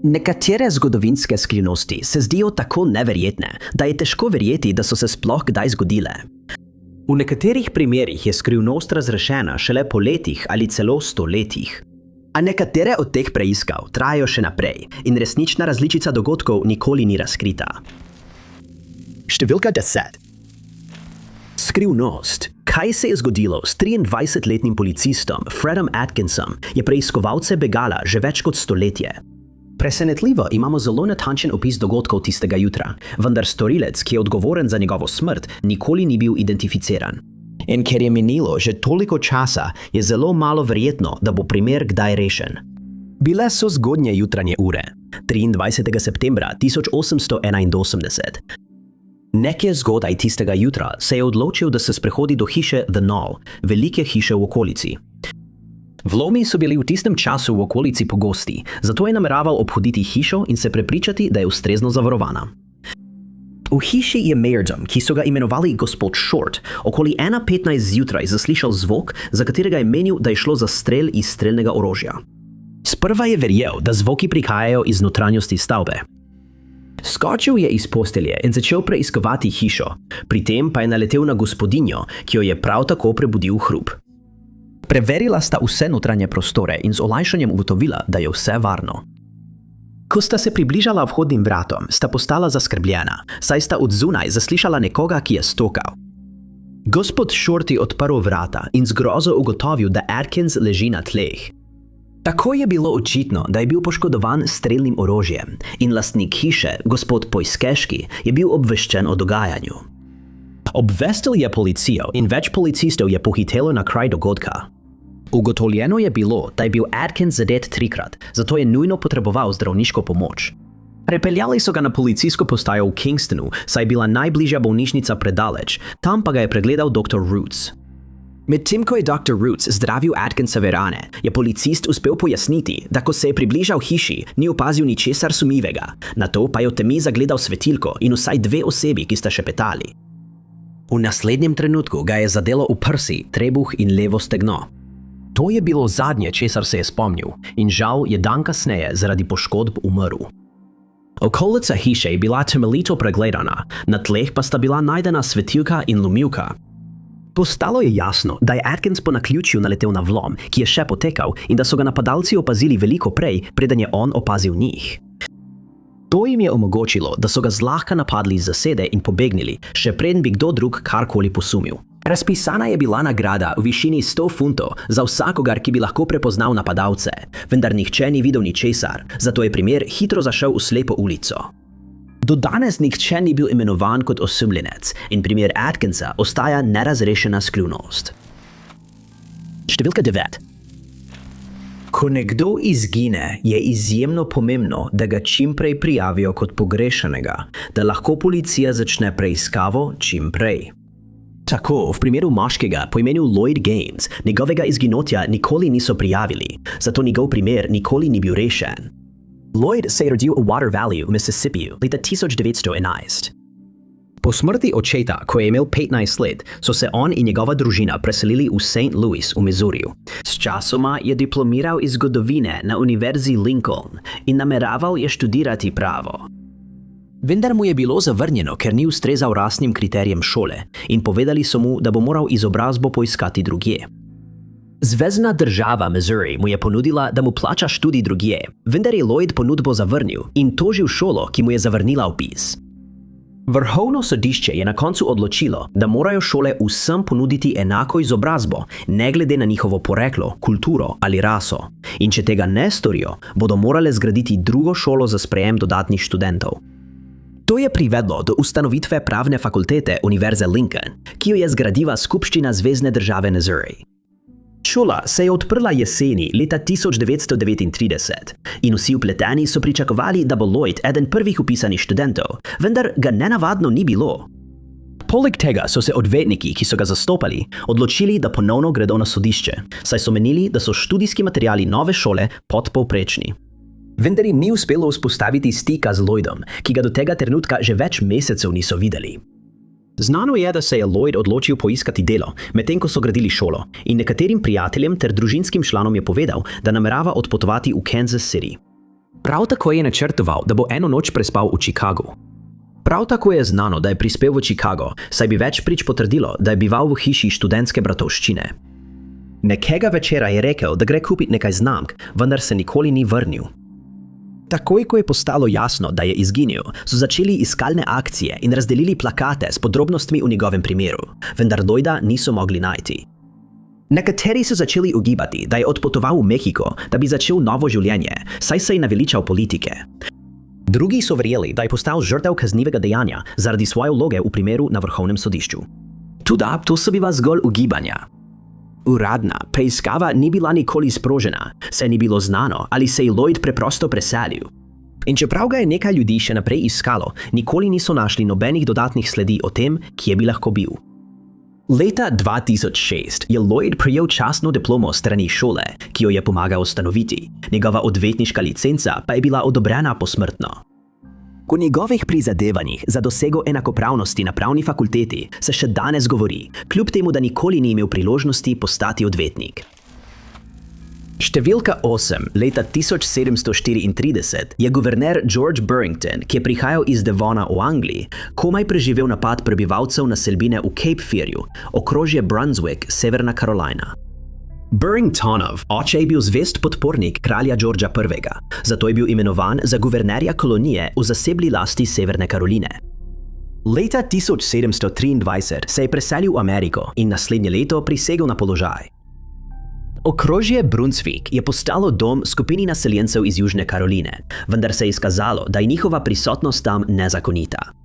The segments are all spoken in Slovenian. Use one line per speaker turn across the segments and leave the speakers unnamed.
Nekatere zgodovinske skrivnosti se zdijo tako neverjetne, da je težko verjeti, da so se sploh kdaj zgodile. V nekaterih primerih je skrivnost razrešena šele po letih ali celo stoletjih. A nekatere od teh preiskav trajajo še naprej in resnična različica dogodkov nikoli ni razkrita. Številka 10. Skrivnost. Kaj se je zgodilo s 23-letnim policistom Fredom Atkinsom, je preiskovalce begala že več kot stoletje. Presenetljivo imamo zelo natančen opis dogodkov tistega jutra, vendar storilec, ki je odgovoren za njegovo smrt, nikoli ni bil identificiran. In ker je minilo že toliko časa, je zelo malo verjetno, da bo primer kdaj rešen. Bile so zgodnje jutranje ure, 23. septembra 1881. Nekje zgodaj tistega jutra se je odločil, da se sprehodi do hiše The Knoll, velike hiše v okolici. Vlomi so bili v tistem času v okolici pogosti, zato je nameraval obhoditi hišo in se prepričati, da je ustrezno zavarovana. V hiši je majordom, ki so ga imenovali gospod Short, okoli 1:15 zjutraj zaslišal zvok, za katerega je menil, da je šlo za strel iz strelnega orožja. Sprva je verjel, da zvoki prihajajo iz notranjosti stavbe. Skočil je iz postelje in začel preiskovati hišo, pri tem pa je naletel na gospodinjo, ki jo je prav tako prebudil hrup. Preverila sta vse notranje prostore in z olajšanjem ugotovila, da je vse varno. Ko sta se približala vhodnim vratom, sta postala zaskrbljena, saj sta od zunaj zaslišala nekoga, ki je stokal. Gospod Short je odprl vrata in z grozo ugotovil, da Atkins leži na tleh. Tako je bilo očitno, da je bil poškodovan s strelnim orožjem in lastnik hiše, gospod Poiskeški, je bil obveščen o dogajanju. Obvestil je policijo in več policistov je pohitelo na kraj dogodka. Ugotovljeno je bilo, da je bil Atkins zadet 3-krat, zato je nujno potreboval zdravniško pomoč. Prepeljali so ga na policijsko postajo v Kingstonu, saj je bila najbližja bolnišnica predaleč, tam pa ga je pregledal dr. Roots. Medtem ko je dr. Roots zdravil Atkinsove rane, je policist uspel pojasniti, da ko se je približal hiši, ni opazil ničesar sumljivega, nato pa je v temi zagledal svetilko in vsaj 2 osebi, ki sta šepetali. V naslednjem trenutku ga je zadelo v prsi, trebuh in levo stegno. To je bilo zadnje, česar se je spomnil, in žal je dan kasneje zaradi poškodb umrl. Okolica hiše je bila temeljito pregledana, na tleh pa sta bila najdena svetilka in lomilka. Postalo je jasno, da je Atkins po naključju naletel na vlom, ki je še potekal, in da so ga napadalci opazili veliko prej, preden je on opazil njih. To jim je omogočilo, da so ga zlahka napadli z zasede in pobegnili, še preden bi kdo drug karkoli posumil. Razpisana je bila nagrada v višini 100 funtov za vsakogar, ki bi lahko prepoznal napadalce, vendar nihče ni videl ničesar, zato je primer hitro zašel v slepo ulico. Do danes nihče ni bil imenovan kot osumljenec in primer Atkinsa ostaja nerazrešena skrivnost. Številka 9. Ko nekdo izgine, je izjemno pomembno, da ga čim prej prijavijo kot pogrešanega, da lahko policija začne preiskavo čim prej. Tako, v primeru moškega po imenu Lloyd Gaines, njegovega izginotja nikoli niso prijavili, zato njegov primer nikoli ni bil rešen. Lloyd se je rodil v Water Valley v Mississippi leta 1911. Po smrti očeta, ko je imel 15 let, so se on in njegova družina preselili v St. Louis v Missouriju. Sčasoma je diplomiral iz zgodovine na Univerzi Lincoln in nameraval je študirati pravo. Vendar mu je bilo zavrnjeno, ker ni ustrezal rasnim kriterijem šole in povedali so mu, da bo moral izobrazbo poiskati drugje. Zvezna država Missouri mu je ponudila, da mu plača študij drugje, vendar je Lloyd ponudbo zavrnil in tožil šolo, ki mu je zavrnila vpis. Vrhovno sodišče je na koncu odločilo, da morajo šole vsem ponuditi enako izobrazbo, ne glede na njihovo poreklo, kulturo ali raso. In če tega ne storijo, bodo morale zgraditi drugo šolo za sprejem dodatnih študentov. To je privedlo do ustanovitve pravne fakultete Univerze Lincoln, ki jo je zgradila skupščina Zvezne države Missouri. Šola se je odprla jeseni leta 1939 in vsi vpleteni so pričakovali, da bo Lloyd eden prvih vpisanih študentov, vendar ga nenavadno ni bilo. Poleg tega so se odvetniki, ki so ga zastopali, odločili, da ponovno gredo na sodišče, saj so menili, da so študijski materiali nove šole podpovprečni. Vendar jim ni uspelo vzpostaviti stika z Lloydom, ki ga do tega trenutka že več mesecev niso videli. Znano je, da se je Lloyd odločil poiskati delo, medtem ko so gradili šolo, in nekaterim prijateljem ter družinskim članom je povedal, da namerava odpotovati v Kansas City. Prav tako je načrtoval, da bo eno noč prespal v Chicagu. Prav tako je znano, da je prispel v Chicago, saj bi več prič potrdilo, da je bival v hiši študentske bratovščine. Nekega večera je rekel, da gre kupiti nekaj znamk, vendar se nikoli ni vrnil. Takoj, ko je postalo jasno, da je izginil, so začeli iskalne akcije in razdelili plakate s podrobnostmi v njegovem primeru, vendar Lloyda niso mogli najti. Nekateri so začeli ugibati, da je odpotoval v Mehiko, da bi začel novo življenje, saj se je naveličal politike. Drugi so verjeli, da je postal žrtev kaznivega dejanja zaradi svoje vloge v primeru na vrhovnem sodišču. Tudi to so bila zgolj ugibanja. Uradna preiskava ni bila nikoli sprožena, saj ni bilo znano, ali se je Lloyd preprosto preselil. In čeprav ga je nekaj ljudi še naprej iskalo, nikoli niso našli nobenih dodatnih sledi o tem, kje bi lahko bil. Leta 2006 je Lloyd prejel častno diplomo strani šole, ki jo je pomagal ustanoviti. Njegova odvetniška licenca pa je bila odobrena posmrtno. O njegovih prizadevanjih za dosego enakopravnosti na pravni fakulteti se še danes govori, kljub temu, da nikoli ni imel priložnosti postati odvetnik. Številka 8 leta 1734 je guverner George Burrington, ki je prihajal iz Devona v Angliji, komaj preživel napad prebivalcev naselbine v Cape Fearju, okrožje Brunswick, Severna Carolina. Burringtonov oče je bil zvest podpornik kralja Georgea I., zato je bil imenovan za guvernerja kolonije v zasebni lasti Severne Karoline. Leta 1723 se je preselil v Ameriko in naslednje leto prisegel na položaj. Okrožje Brunswick je postalo dom skupini naseljencev iz Južne Karoline, vendar se je izkazalo, da je njihova prisotnost tam nezakonita.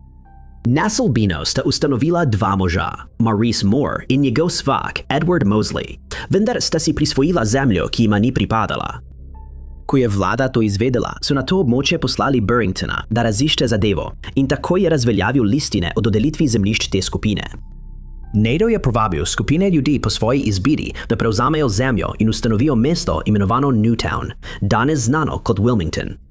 Naselbino sta ustanovila dva moža, Maurice Moore in njegov svak Edward Mosley, vendar sta si prisvojila zemljo, ki jima ni pripadala. Ko je vlada to izvedela, so na to območje poslali Burringtona, da razišče zadevo, in tako je razveljavil listine o dodelitvi zemljišč te skupine. Nato je povabil skupine ljudi po svoji izbiri, da prevzamejo zemljo in ustanovijo mesto imenovano Newtown, danes znano kot Wilmington.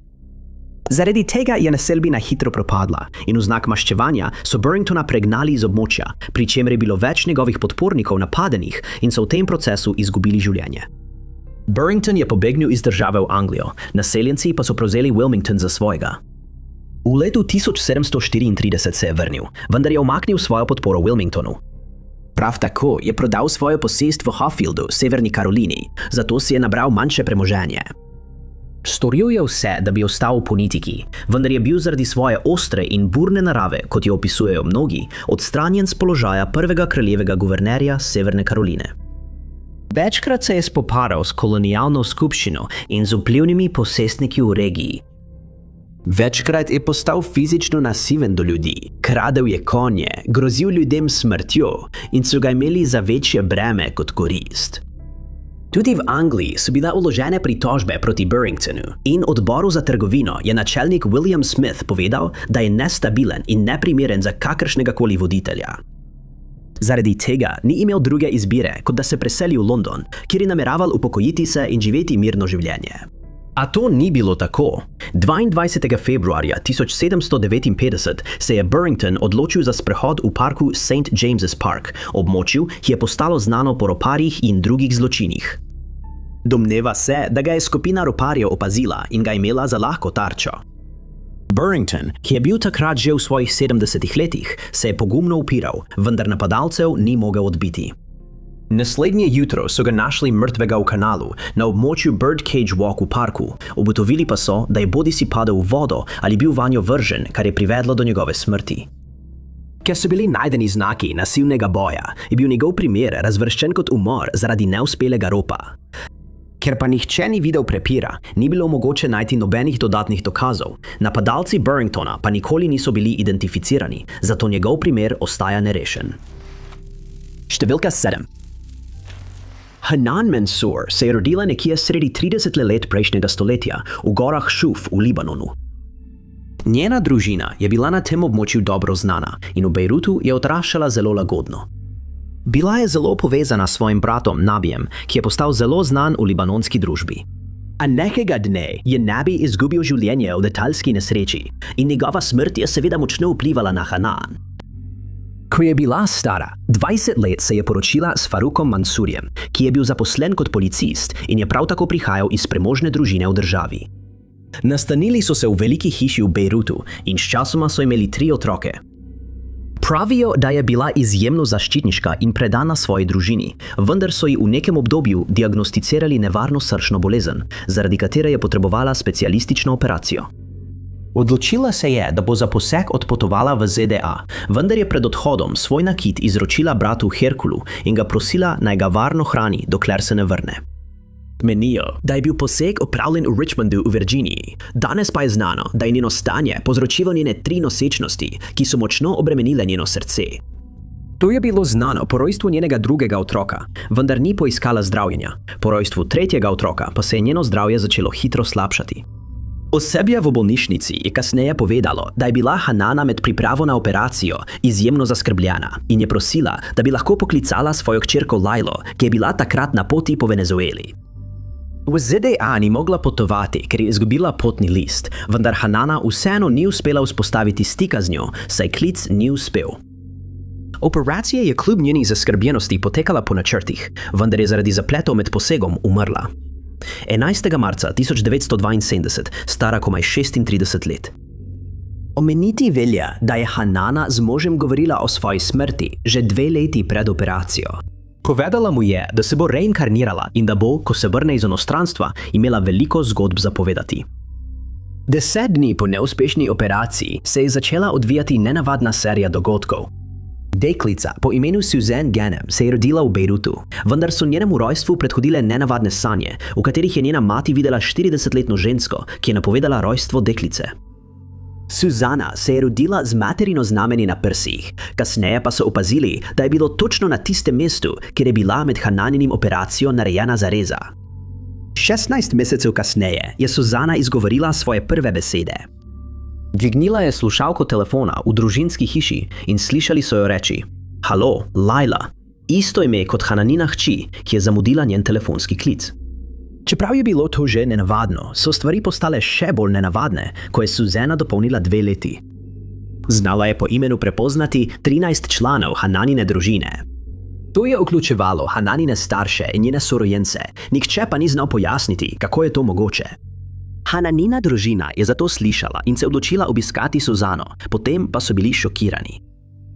Zaradi tega je naselbina hitro propadla in v znak maščevanja so Burringtona pregnali iz območja, pri čemer je bilo več njegovih podpornikov napadenih in so v tem procesu izgubili življenje. Burrington je pobegnil iz države v Anglijo, naseljenci pa so prevzeli Wilmington za svojega. V letu 1734 se je vrnil, vendar je umaknil svojo podporo Wilmingtonu. Prav tako je prodal svojo posest v Hoffieldu, Severni Karolini, zato si je nabral manjše premoženje. Storil je vse, da bi ostal v politiki, vendar je bil zaradi svoje ostre in burne narave, kot jo opisujejo mnogi, odstranjen z položaja prvega kraljevega guvernerja Severne Karoline. Večkrat se je spopadal s kolonialno skupščino in z vplivnimi posestniki v regiji. Večkrat je postal fizično nasilen do ljudi, kradel je konje, grozil ljudem smrtjo in so ga imeli za večje breme kot korist. Tudi v Angliji so bile vložene pritožbe proti Burringtonu in odboru za trgovino je načelnik William Smith povedal, da je nestabilen in neprimeren za kakršnegakoli voditelja. Zaradi tega ni imel druge izbire, kot da se preseli v London, kjer je nameraval upokojiti se in živeti mirno življenje. A to ni bilo tako. 22. februarja 1759 se je Burrington odločil za sprehod v parku St. James's Park, območju, ki je postalo znano po roparjih in drugih zločinih. Domneva se, da ga je skupina roparjev opazila in ga imela za lahko tarčo. Burrington, ki je bil takrat že v svojih 70 letih, se je pogumno upiral, vendar napadalcev ni mogel odbiti. Naslednje jutro so ga našli mrtvega v kanalu na območju Birdcage Walk v parku, ugotovili pa so, da je bodisi padel v vodo ali bil vanjo vržen, kar je privedlo do njegove smrti. Ker so bili najdeni znaki nasilnega boja, je bil njegov primer razvrščen kot umor zaradi neuspelega ropa. Ker pa nihče ni videl prepira, ni bilo mogoče najti nobenih dodatnih dokazov, napadalci Burringtona pa nikoli niso bili identificirani, zato njegov primer ostaja nerešen. Številka 7. Hanan Mansour se je rodila nekje sredi 30 let prejšnjega stoletja v gorah Šuf v Libanonu. Njena družina je bila na tem območju dobro znana in v Bejrutu je odraščala zelo lagodno. Bila je zelo povezana s svojim bratom Nabijem, ki je postal zelo znan v libanonski družbi. A nekega dne je Nabi izgubil življenje v letalski nesreči in njegova smrt je seveda močno vplivala na Hanan. Ko je bila stara, 20 let se je poročila s Farukom Mansurjem, ki je bil zaposlen kot policist in je prav tako prihajal iz premožne družine v državi. Nastanili so se v veliki hiši v Bejrutu in sčasoma so imeli 3 otroke. Pravijo, da je bila izjemno zaščitniška in predana svoji družini, vendar so ji v nekem obdobju diagnosticirali nevarno srčno bolezen, zaradi katere je potrebovala specialistično operacijo. Odločila se je, da bo za poseg odpotovala v ZDA, vendar je pred odhodom svoj nakit izročila bratu Herkulu in ga prosila, naj ga varno hrani, dokler se ne vrne. Menijo, da je bil poseg opravljen v Richmondu v Virginiji. Danes pa je znano, da je njeno stanje povzročilo njene 3 nosečnosti, ki so močno obremenile njeno srce. To je bilo znano po rojstvu njenega 2. otroka, vendar ni poiskala zdravljenja. Po rojstvu 3. otroka pa se je njeno zdravje začelo hitro slabšati. Osebje v bolnišnici je kasneje povedalo, da je bila Hanana med pripravo na operacijo izjemno zaskrbljena in je prosila, da bi lahko poklicala svojo hčerko Lailo, ki je bila takrat na poti po Venezueli. V ZDA ni mogla potovati, ker je izgubila potni list, vendar Hanana vseeno ni uspela vzpostaviti stika z njo, saj klic ni uspel. Operacija je kljub njeni zaskrbljenosti potekala po načrtih, vendar je zaradi zapletov med posegom umrla. 11. marca 1972, stara komaj 36 let. Omeniti velja, da je Hanana z možem govorila o svoji smrti že 2 leti pred operacijo. Povedala mu je, da se bo reinkarnirala in da bo, ko se vrne iz inostranstva, imela veliko zgodb zapovedati. 10 dni po neuspešni operaciji se je začela odvijati nenavadna serija dogodkov. Deklica po imenu Suzanne Ganem se je rodila v Bejrutu, vendar so njenemu rojstvu predhodile nenavadne sanje, v katerih je njena mati videla 40-letno žensko, ki je napovedala rojstvo deklice. Suzana se je rodila z materino znamenje na prsih, kasneje pa so opazili, da je bilo točno na tistem mestu, kjer je bila med Hananinim operacijo narejena zareza. 16 mesecev kasneje je Suzana izgovorila svoje prve besede. Dvignila je slušalko telefona v družinski hiši in slišali so jo reči: "Halo, Laila." Isto ime kot Hananina hči, ki je zamudila njen telefonski klic. Čeprav je bilo to že nenavadno, so stvari postale še bolj nenavadne, ko je Suzana dopolnila 2 leti. Znala je po imenu prepoznati 13 članov Hananine družine. To je vključevalo Hananine starše in njene sorojence, nihče pa ni znal pojasniti, kako je to mogoče. Hananina družina je zato slišala in se odločila obiskati Suzano, potem pa so bili šokirani.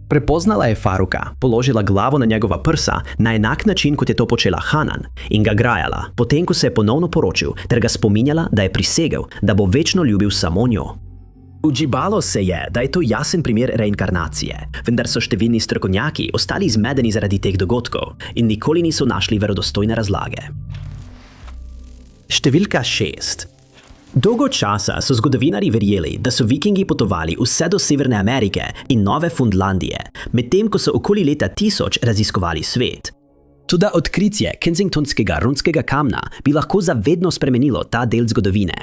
Prepoznala je Faruka, položila glavo na njegova prsa na enak način, kot je to počela Hanan, in ga grajala, potem ko se je ponovno poročil, ter ga spominjala, da je prisegel, da bo večno ljubil samo njo. Ugibalo se je, da je to jasen primer reinkarnacije, vendar so številni strokovnjaki ostali zmedeni zaradi teh dogodkov in nikoli niso našli verodostojne razlage. Številka 6. Dolgo časa so zgodovinarji verjeli, da so vikingi potovali vse do Severne Amerike in Nove Fundlandije, medtem ko so okoli leta 1000 raziskovali svet. Toda odkritje Kensingtonskega runskega kamna bi lahko zavedno spremenilo ta del zgodovine.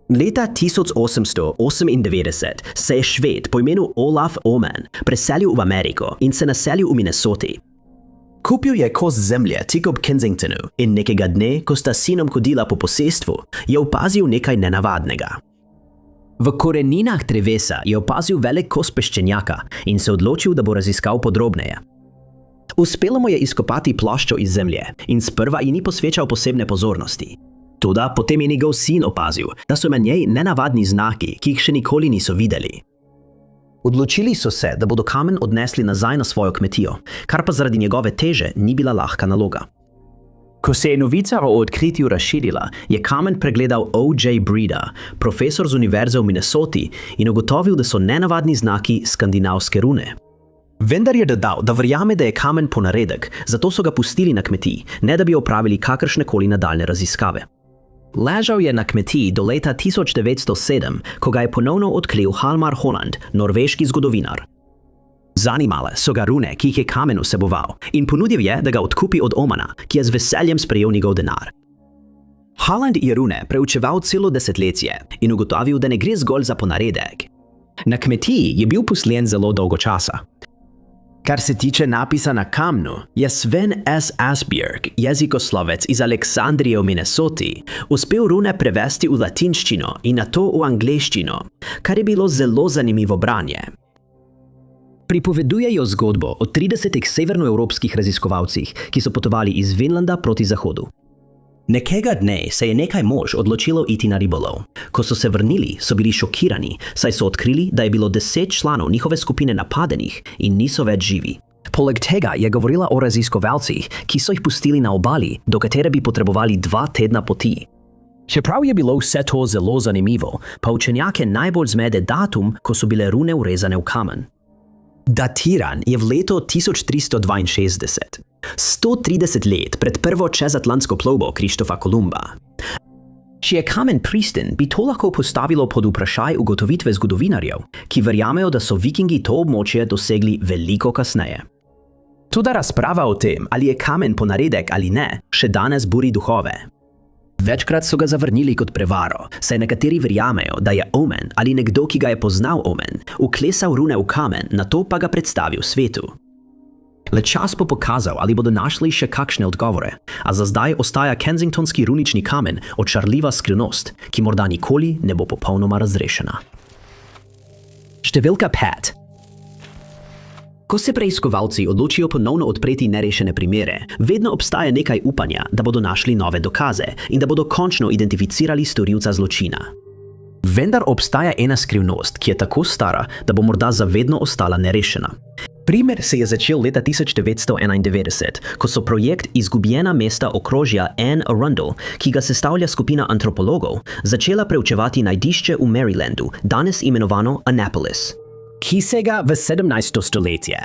Leta 1898 se je Šved po imenu Olaf Oman preselil v Ameriko in se naselil v Minnesoti. Kupil je kos zemlje tik ob Kensingtonu in nekega dne, ko sta sinom hodila po posestvu, je opazil nekaj nenavadnega. V koreninah drevesa je opazil velik kos peščenjaka in se odločil, da bo raziskal podrobneje. Uspelo mu je izkopati ploščo iz zemlje in sprva ji ni posvečal posebne pozornosti. Toda potem je njegov sin opazil, da so na njej nenavadni znaki, ki jih še nikoli niso videli. Odločili so se, da bodo kamen odnesli nazaj na svojo kmetijo, kar pa zaradi njegove teže ni bila lahka naloga. Ko se je novica o odkritju razširila, je kamen pregledal O.J. Breda, profesor z univerze v Minnesoti, in ugotovil, da so nenavadni znaki skandinavske rune. Vendar je dodal, da verjame, da je kamen ponaredek, zato so ga pustili na kmetiji, ne da bi opravili kakršnekoli nadaljne raziskave. Ležal je na kmetiji do leta 1907, ko ga je ponovno odkril Halmar Holland, norveški zgodovinar. Zanimale so ga rune, ki jih je kamen vseboval, in ponudil je, da ga odkupi od Omana, ki je z veseljem sprejel njegov denar. Holland je rune preučeval celo desetletje in ugotovil, da ne gre zgolj za ponaredek. Na kmetiji je bil poslen zelo dolgo časa. Kar se tiče napisa na kamnu, je Sven S. Asbjørg, jezikoslovec iz Aleksandrije v Minnesoti, uspel rune prevesti v latinščino in nato v angleščino, kar je bilo zelo zanimivo branje. Pripovedujejo zgodbo o 30 severnoevropskih raziskovalcih, ki so potovali iz Vinlanda proti zahodu. Nekega dne se je nekaj mož odločilo iti na ribolov. Ko so se vrnili, so bili šokirani, saj so odkrili, da je bilo 10 članov njihove skupine napadenih in niso več živi. Poleg tega je govorila o raziskovalcih, ki so jih pustili na obali, do katere bi potrebovali 2 tedna poti. Čeprav je bilo vse to zelo zanimivo, pa učenjake najbolj zmede datum, ko so bile rune vrezane v kamen. Datiran je v leto 1362, 130 let pred prvo čezatlantsko plovbo Krištofa Kolumba. Če je kamen pristen, bi to lahko postavilo pod vprašaj ugotovitve zgodovinarjev, ki verjamejo, da so vikingi to območje dosegli veliko kasneje. Toda razprava o tem, ali je kamen ponaredek ali ne, še danes buri duhove. Večkrat so ga zavrnili kot prevaro, saj nekateri verjamejo, da je Omen ali nekdo, ki ga je poznal Omen, uklesal rune v kamen, nato pa ga predstavil svetu. Le čas bo pokazal, ali bodo našli še kakšne odgovore, a za zdaj ostaja Kensingtonski runični kamen očarljiva skrivnost, ki morda nikoli ne bo popolnoma razrešena. Številka 5. Ko se preiskovalci odločijo ponovno odpreti nerešene primere, vedno obstaja nekaj upanja, da bodo našli nove dokaze in da bodo končno identificirali storilca zločina. Vendar obstaja ena skrivnost, ki je tako stara, da bo morda zavedno ostala nerešena. Primer se je začel leta 1991, ko so projekt Izgubljena mesta okrožja Anne Arundel, ki ga sestavlja skupina antropologov, začela preučevati najdišče v Marylandu, danes imenovano Annapolis, ki sega v 17. stoletje.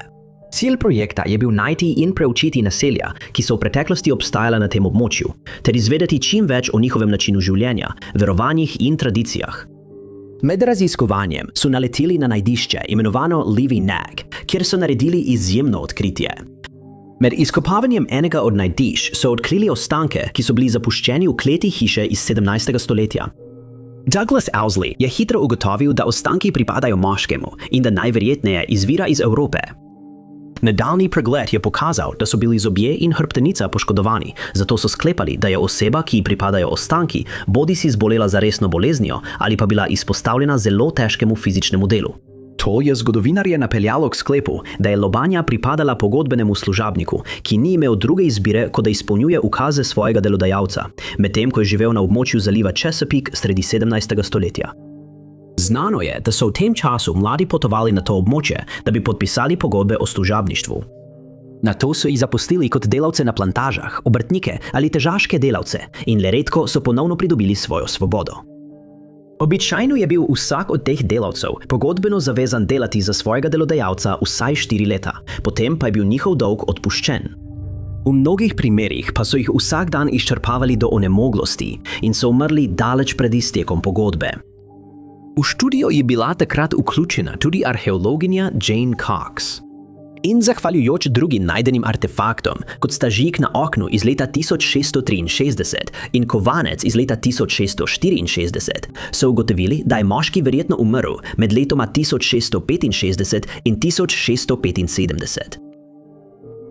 Cilj projekta je bil najti in preučiti naselja, ki so v preteklosti obstajala na tem območju, ter izvedeti čim več o njihovem načinu življenja, verovanjih in tradicijah. Med raziskovanjem so naleteli na najdišče, imenovano Levi Nag, kjer so naredili izjemno odkritje. Med izkopavanjem enega od najdišč so odkrili ostanke, ki so bili zapuščeni v kleti hiše iz 17. stoletja. Douglas Owsley je hitro ugotovil, da ostanki pripadajo moškemu in da najverjetneje izvira iz Evrope. Nadaljnji pregled je pokazal, da so bili zobje in hrbtenica poškodovani, zato so sklepali, da je oseba, ki ji pripadajo ostanki, bodisi zbolela za resno boleznijo ali pa bila izpostavljena zelo težkemu fizičnemu delu. To je zgodovinarje napeljalo k sklepu, da je lobanja pripadala pogodbenemu služabniku, ki ni imel druge izbire, kot da izpolnjuje ukaze svojega delodajalca, medtem ko je živel na območju zaliva Chesapeake sredi 17. stoletja. Znano je, da so v tem času mladi potovali na to območje, da bi podpisali pogodbe o služabništvu. Nato so jih zapustili kot delavce na plantažah, obrtnike ali težaške delavce in le redko so ponovno pridobili svojo svobodo. Običajno je bil vsak od teh delavcev pogodbeno zavezan delati za svojega delodajalca vsaj 4 leta, potem pa je bil njihov dolg odpuščen. V mnogih primerih pa so jih vsak dan izčrpavali do onemoglosti in so umrli daleč pred iztekom pogodbe. V študijo je bila takrat vključena tudi arheologinja Jane Cox. In zahvaljujoč drugim najdenim artefaktom, kot sta žig na oknu iz leta 1663 in kovanec iz leta 1664, so ugotovili, da je moški verjetno umrl med letoma 1665 in 1675.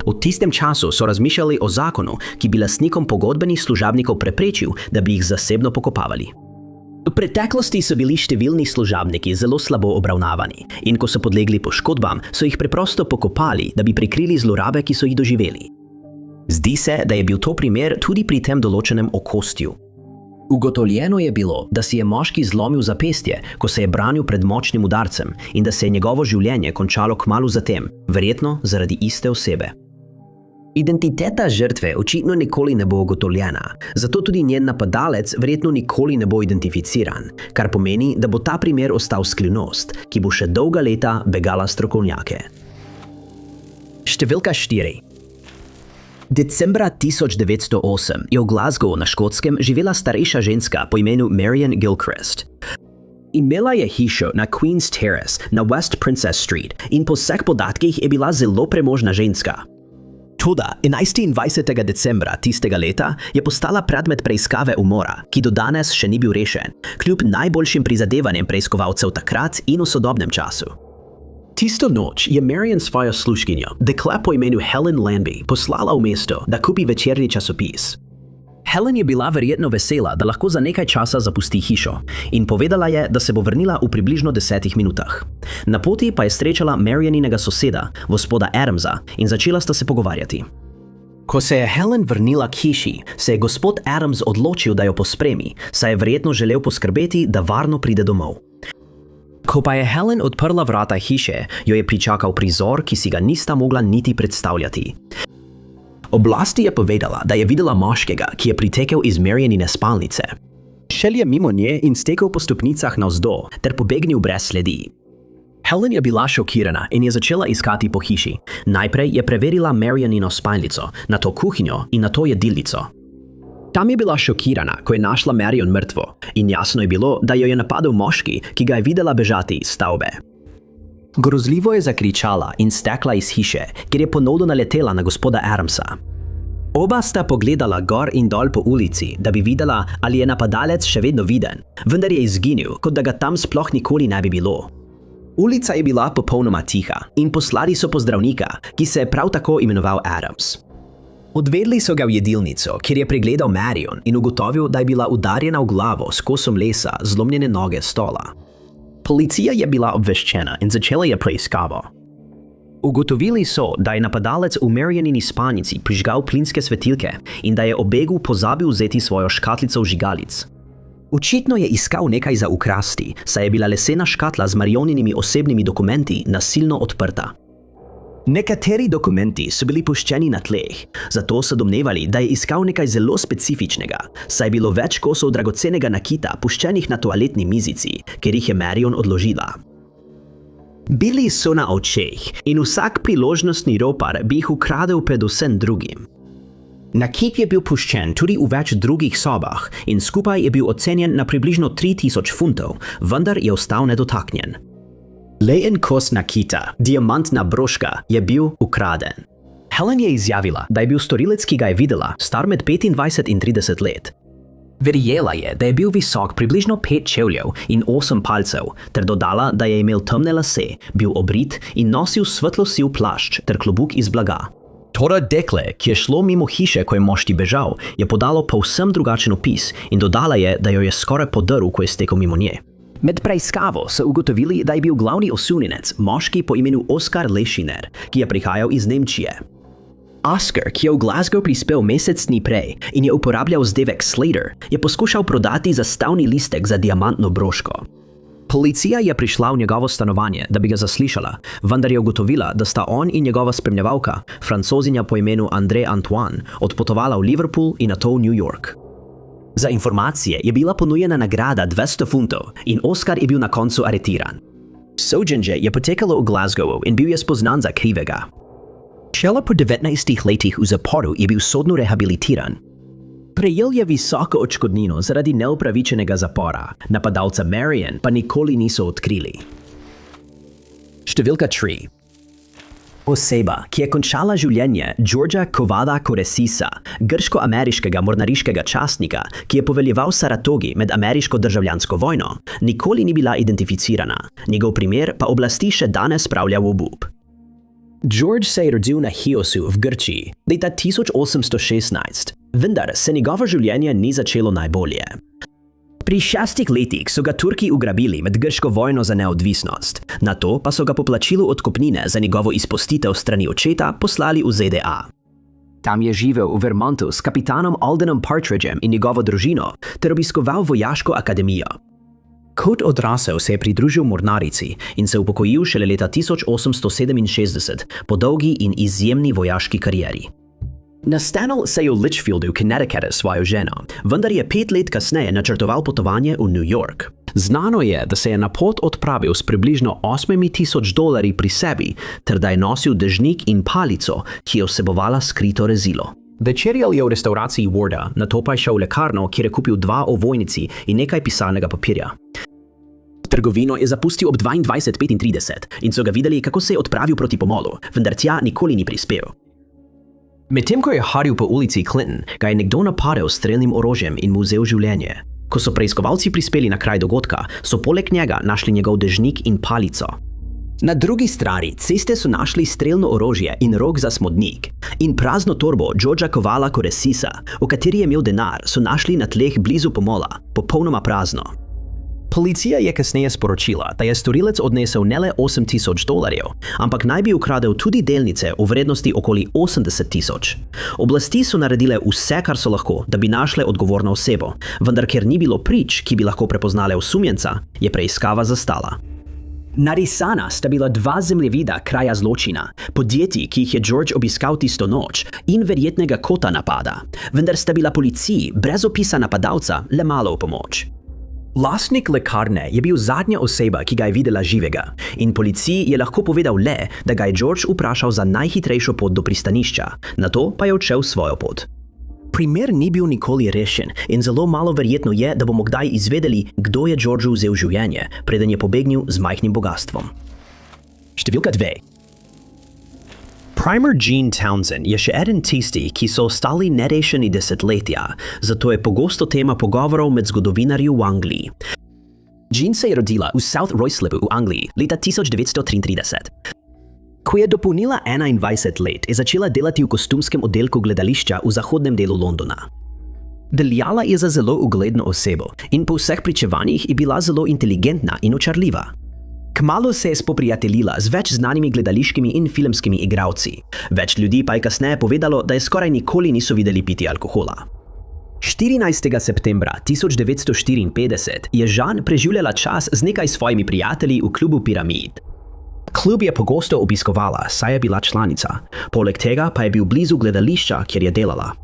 V tistem času so razmišljali o zakonu, ki bi lastnikom pogodbenih služabnikov preprečil, da bi jih zasebno pokopavali. V preteklosti so bili številni služabniki zelo slabo obravnavani in ko so podlegli poškodbam, so jih preprosto pokopali, da bi prikrili zlorabe, ki so jih doživeli. Zdi se, da je bil to primer tudi pri tem določenem okostju. Ugotovljeno je bilo, da si je moški zlomil zapestje, ko se je branil pred močnim udarcem in da se je njegovo življenje končalo kmalu zatem, verjetno zaradi iste osebe. Identiteta žrtve očitno nikoli ne bo ugotovljena, zato tudi njen napadalec verjetno nikoli ne bo identificiran, kar pomeni, da bo ta primer ostal skrivnost, ki bo še dolga leta begala strokovnjake. Številka 4. Decembra 1908 je v Glasgowu na Škotskem živela starejša ženska po imenu Marian Gilchrist. Imela je hišo na Queen's Terrace na West Princess Street in po vseh podatkih je bila zelo premožna ženska. Toda 21. decembra tistega leta je postala predmet preiskave umora, ki do danes še ni bil rešen, kljub najboljšim prizadevanjem preiskovalcev takrat in v sodobnem času. Tisto noč je Marian svojo služkinjo, dekle po imenu Helen Lanby, poslala v mesto, da kupi večerni časopis. Helen je bila verjetno vesela, da lahko za nekaj časa zapusti hišo in povedala je, da se bo vrnila v približno 10 minutah. Na poti pa je srečala Marianinega soseda, gospoda Adamsa, in začela sta se pogovarjati. Ko se je Helen vrnila k hiši, se je gospod Adams odločil, da jo pospremi, saj je verjetno želel poskrbeti, da varno pride domov. Ko pa je Helen odprla vrata hiše, jo je pričakal prizor, ki si ga nista mogla niti predstavljati. Oblasti je povedala, da je videla moškega, ki je pritekel iz Marianine spalnice. Šel je mimo nje in stekel po stopnicah navzdol, ter pobegnil brez sledi. Helen je bila šokirana in je začela iskati po hiši. Najprej je preverila Marianino spalnico, nato kuhinjo in nato jedilnico. Tam je bila šokirana, ko je našla Marion mrtvo, in jasno je bilo, da jo je napadel moški, ki ga je videla bežati iz stavbe. Grozljivo je zakričala in stekla iz hiše, kjer je ponovno naletela na gospoda Adamsa. Oba sta pogledala gor in dol po ulici, da bi videla, ali je napadalec še vedno viden, vendar je izginil, kot da ga tam sploh nikoli ne bi bilo. Ulica je bila popolnoma tiha in poslali so pozdravnika, ki se je prav tako imenoval Adams. Odvedli so ga v jedilnico, kjer je pregledal Marion in ugotovil, da je bila udarjena v glavo s kosom lesa, zlomljene noge stola. Policija je bila obveščena in začela je preiskavo. Ugotovili so, da je napadalec v Marianini spalnici prižgal plinske svetilke in da je ob begu pozabil vzeti svojo škatlico vžigalic. Očitno je iskal nekaj za ukrasti, saj je bila lesena škatla z Marioninimi osebnimi dokumenti nasilno odprta. Nekateri dokumenti so bili puščeni na tleh, zato so domnevali, da je iskal nekaj zelo specifičnega, saj je bilo več kosov dragocenega nakita puščenih na toaletni mizici, kjer jih je Marion odložila. Bili so na očeh in vsak priložnostni ropar bi jih ukradel pred vsem drugim. Nakit je bil puščen tudi v več drugih sobah in skupaj je bil ocenjen na približno 3000 funtov, vendar je ostal nedotaknjen. Le en kos nakita, diamantna broška, je bil ukraden. Helen je izjavila, da je bil storilec, ki ga je videla, star med 25 in 30 let. Verjela je, da je bil visok približno 5 čevljev in 8 palcev, ter dodala, da je imel temne lase, bil obrit in nosil svetlo-siv plašč ter klobuk iz blaga. Toda dekle, ki je šlo mimo hiše, ko je moški bežal, je podalo povsem drugačen opis in dodala je, da jo je skoraj podrl, ko je stekel mimo nje. Med preiskavo so ugotovili, da je bil glavni osumljenec moški po imenu Oskar Lešiner, ki je prihajal iz Nemčije. Oskar, ki je v Glasgow prispel mesec dni prej in je uporabljal zdevek Slater, je poskušal prodati zastavni listek za diamantno broško. Policija je prišla v njegovo stanovanje, da bi ga zaslišala, vendar je ugotovila, da sta on in njegova spremljevalka, Francozinja po imenu André Antoine, odpotovala v Liverpool in nato v New York. Za informacije je bila ponujena nagrada 200 funtov in Oskar je bil na koncu aretiran. Sojenje je potekalo v Glasgowu in bil je spoznan za krivega. Šele po 19 letih v zaporu je bil sodno rehabilitiran. Prejel je visoko odškodnino zaradi neupravičenega zapora, napadalca Marion pa nikoli niso odkrili. Številka 3. Oseba, ki je končala življenje Georgea Kovada Koresisa, grško-ameriškega mornariškega častnika, ki je poveljeval Saratogi med ameriško državljansko vojno, nikoli ni bila identificirana, njegov primer pa oblasti še danes spravlja v obup. George se je rodil na Hiosu v Grčiji leta 1816, vendar se njegovo življenje ni začelo najbolje. Pri 6 letih so ga Turki ugrabili med grško vojno za neodvisnost, nato pa so ga po plačilu odkupnine za njegovo izpustitev strani očeta poslali v ZDA. Tam je živel v Vermontu s kapitanom Aldenom Partridgem in njegovo družino ter obiskoval vojaško akademijo. Kot odrasel se je pridružil mornarici in se upokojil šele leta 1867 po dolgi in izjemni vojaški karieri. Nastanil se je v Litchfieldu v Connecticutu s svojo ženo, vendar je 5 let kasneje načrtoval potovanje v New York. Znano je, da se je na pot odpravil s približno $8,000 pri sebi, ter da je nosil dežnik in palico, ki je vsebovala skrito rezilo. Večerjal je v restavraciji Warda, nato pa je šel v lekarno, kjer je kupil 2 ovojnici in nekaj pisalnega papirja. Trgovino je zapustil ob 22:35 in so ga videli, kako se je odpravil proti pomolu, vendar tja nikoli ni prispel. Medtem ko je hodil po ulici Clinton, ga je nekdo napadel s strelnim orožjem in mu vzel življenje. Ko so preiskovalci prispeli na kraj dogodka, so poleg njega našli njegov dežnik in palico. Na drugi strani ceste so našli strelno orožje in rog za smodnik in prazno torbo Georgea Kovala Koresisa, v kateri je imel denar, so našli na tleh blizu pomola, popolnoma prazno. Policija je kasneje sporočila, da je storilec odnesel ne le $8,000, ampak naj bi ukradel tudi delnice v vrednosti okoli $80,000. Oblasti so naredile vse, kar so lahko, da bi našle odgovorno osebo, vendar ker ni bilo prič, ki bi lahko prepoznale osumljenca, je preiskava zastala. Narisana sta bila dva zemljevida kraja zločina, podjetij, ki jih je George obiskal tisto noč, in verjetnega kota napada, vendar sta bila policiji brez opisa napadalca le malo v pomoč. Lastnik lekarne je bil zadnja oseba, ki ga je videla živega, in policiji je lahko povedal le, da ga je George vprašal za najhitrejšo pot do pristanišča, nato pa je odšel svojo pot. Primer ni bil nikoli rešen in zelo malo verjetno je, da bomo kdaj izvedeli, kdo je Georgeu vzel življenje, preden je pobegnil z majhnim bogastvom. Številka 2. Primer Gene Townsend je še eden tistih, ki so ostali nerešeni desetletja, zato je pogosto tema pogovorov med zgodovinarji v Angliji. Jean se je rodila v South Ruislipu v Angliji leta 1933. Ko je dopolnila 21 let, je začela delati v kostumskem oddelku gledališča v zahodnem delu Londona. Veljala je za zelo ugledno osebo in po vseh pričevanjih je bila zelo inteligentna in očarljiva. Kmalu se je spoprijateljila z več znanimi gledališkimi in filmskimi igralci. Več ljudi pa je kasneje povedalo, da je skoraj nikoli niso videli piti alkohola. 14. septembra 1954 je Jean preživljala čas z nekaj svojimi prijatelji v klubu Piramid. Klub je pogosto obiskovala, saj je bila članica. Poleg tega pa je bil blizu gledališča, kjer je delala.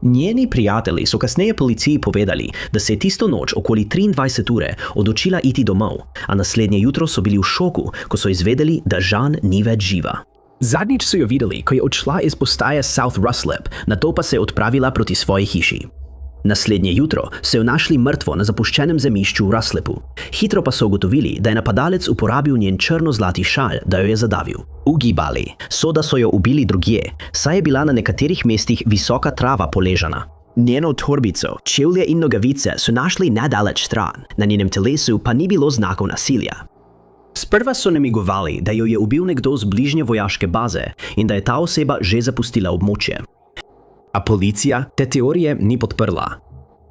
Njeni prijatelji so kasneje policiji povedali, da se je tisto noč okoli 23 ure odločila iti domov, a naslednje jutro so bili v šoku, ko so izvedeli, da Jean ni več živa. Zadnjič so jo videli, ko je odšla iz postaje South Ruislip, nato pa se je odpravila proti svoji hiši. Naslednje jutro so jo našli mrtvo na zapuščenem zemljišču v Ruislipu. Hitro pa so ugotovili, da je napadalec uporabil njen črno-zlati šal, da jo je zadavil. Ugibali so, da so jo ubili drugje, saj je bila na nekaterih mestih visoka trava poležana. Njeno torbico, čevlje in nogavice so našli nedaleč stran, na njenem telesu pa ni bilo znakov nasilja. Sprva so namigovali, da jo je ubil nekdo z bližnje vojaške baze in da je ta oseba že zapustila območje. A policija te teorije ni podprla.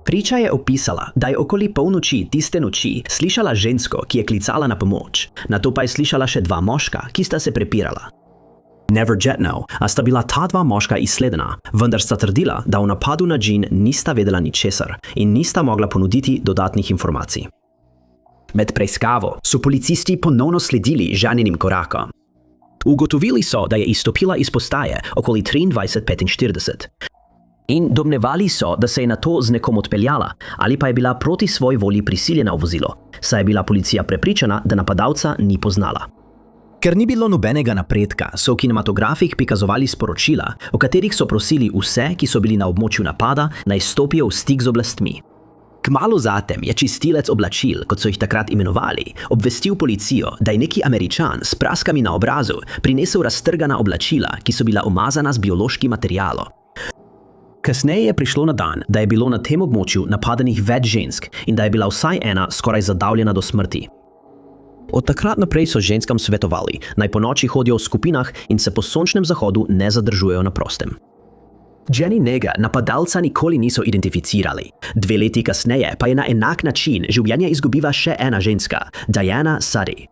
Priča je opisala, da je okoli polnoči tiste noči slišala žensko, ki je klicala na pomoč, nato pa je slišala še dva moška, ki sta se prepirala. Neverjetno, a sta bila ta dva moška izsledena, vendar sta trdila, da o napadu na Jean nista vedela ničesar in nista mogla ponuditi dodatnih informacij. Med preiskavo so policisti ponovno sledili Jeaninim korakom. Ugotovili so, da je izstopila iz postaje okoli 23:45. In domnevali so, da se je nato z nekom odpeljala ali pa je bila proti svoji volji prisiljena v vozilo, saj je bila policija prepričana, da napadalca ni poznala. Ker ni bilo nobenega napredka, so v kinematografih prikazovali sporočila, v katerih so prosili vse, ki so bili na območju napada, naj stopijo v stik z oblastmi. Kmalu zatem je čistilec oblačil, kot so jih takrat imenovali, obvestil policijo, da je neki Američan s praskami na obrazu prinesel raztrgana oblačila, ki so bila umazana z biološkim materialom. Kasneje je prišlo na dan, da je bilo na tem območju napadenih več žensk in da je bila vsaj ena skoraj zadavljena do smrti. Od takrat naprej so ženskam svetovali, naj ponoči hodijo v skupinah in se po sončnem zahodu ne zadržujejo na prostem. Jeanynega napadalca nikoli niso identificirali. 2 leti kasneje pa je na enak način življenje izgubila še ena ženska, Diana Suddy.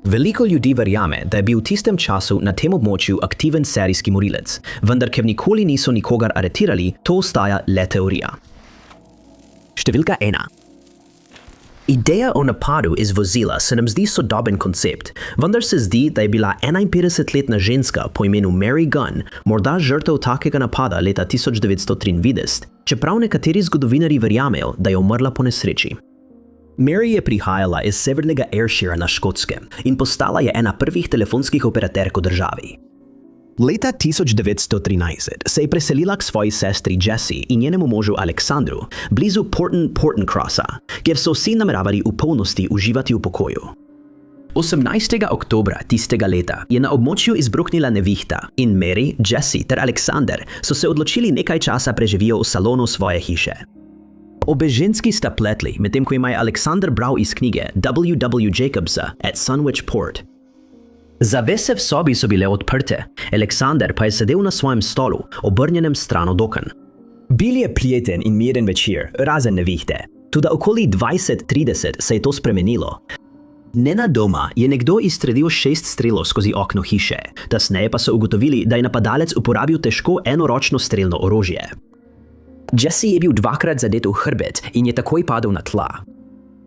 Veliko ljudi verjame, da je bil v tistem času na tem območju aktiven serijski morilec, vendar ker nikoli niso nikogar aretirali, to ostaja le teorija. Številka 1. Ideja o napadu iz vozila se nam zdi sodoben koncept, vendar se zdi, da je bila 51-letna ženska po imenu Mary Gunn morda žrtev takega napada leta 1993, čeprav nekateri zgodovinarji verjamejo, da je umrla po nesreči. Mary je prihajala iz severnega Ayrshira na Škotskem in postala je ena prvih telefonskih operaterk v državi. Leta 1913 se je preselila k svoji sestri Jessie in njenemu možu Aleksandru blizu Portoncrossa, kjer so vsi nameravali v polnosti uživati v pokoju. 18. oktobra tistega leta je na območju izbruhnila nevihta in Mary, Jessie ter Aleksander so se odločili nekaj časa preživijo v salonu svoje hiše. Obe ženski sta pletli, medtem ko ima je Aleksander bral iz knjige W. Jacobsa at Sunwich Port. Zavese v sobi so bile odprte, Aleksander pa je sedel na svojem stolu, obrnjenem stran od oken. Bil je prijeten in miren večer, razen nevihte. Tudi okoli 20:30 se je to spremenilo. Nenadoma je nekdo izstrelil 6 strelov skozi okno hiše, kasneje pa so ugotovili, da je napadalec uporabil težko enoročno strelno orožje. Jesse je bil 2-krat zadet v hrbet in je takoj padel na tla.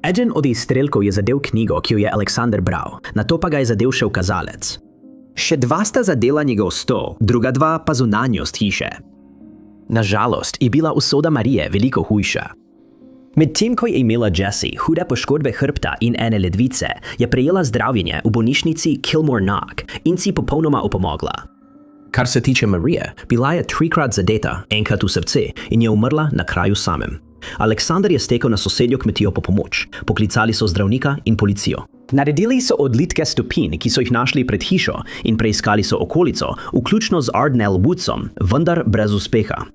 Eden od izstrelkov je zadel knjigo, ki jo je Alexander bral, nato pa ga je zadel še v kazalec. Še 2 sta zadela njegov stol, druga 2 pa zunanjost hiše. Nažalost je bila usoda Marije veliko hujša. Medtem ko je imela Jessie hude poškodbe hrbta in ene ledvice, je prejela zdravljenje v bolnišnici Kilmore Knock in si popolnoma opomogla. Kar se tiče Marije, bila je 3-krat zadeta, enkrat v srce in je umrla na kraju samem. Alexander je stekel na sosednjo kmetijo po pomoč, poklicali so zdravnika in policijo. Naredili so odlitke stopinj, ki so jih našli pred hišo, in preiskali so okolico, vključno z Ardnell Woodsom, vendar brez uspeha.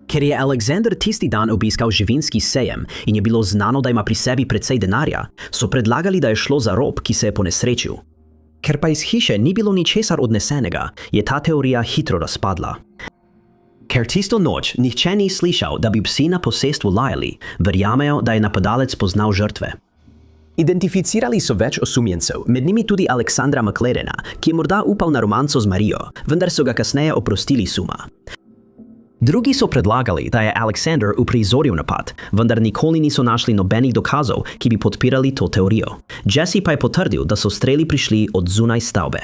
Ker je Alexander tisti dan obiskal živinski sejem in je bilo znano, da ima pri sebi precej denarja, so predlagali, da je šlo za rop, ki se je ponesrečil. Ker pa iz hiše ni bilo ničesar odnesenega, je ta teorija hitro razpadla. Ker tisto noč nihče ni slišal, da bi psi na posestvu lajali, verjamejo, da je napadalec poznal žrtve. Identificirali so več osumljencev, med njimi tudi Alexandra McLarena, ki je morda upal na romanco z Marijo, vendar so ga kasneje oprostili suma. Drugi so predlagali, da je Alexander uprizoril napad, vendar nikoli niso našli nobenih dokazov, ki bi podpirali to teorijo. Jesse pa je potrdil, da so streli prišli od zunaj stavbe.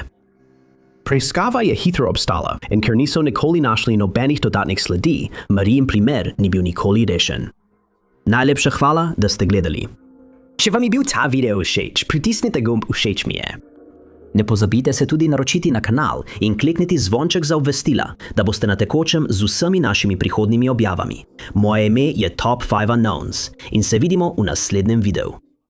Preiskava je hitro obstala in ker niso nikoli našli nobenih dodatnih sledi, Marijin primer ni bil nikoli rešen. Najlepša hvala, da ste gledali. Če vam je bil ta video všeč, pritisnite gumb všeč mi je. Ne pozabite se tudi naročiti na kanal in klikniti zvonček za obvestila, da boste na tekočem z vsemi našimi prihodnjimi objavami. Moje ime je Top 5 Unknowns in se vidimo v naslednjem videu.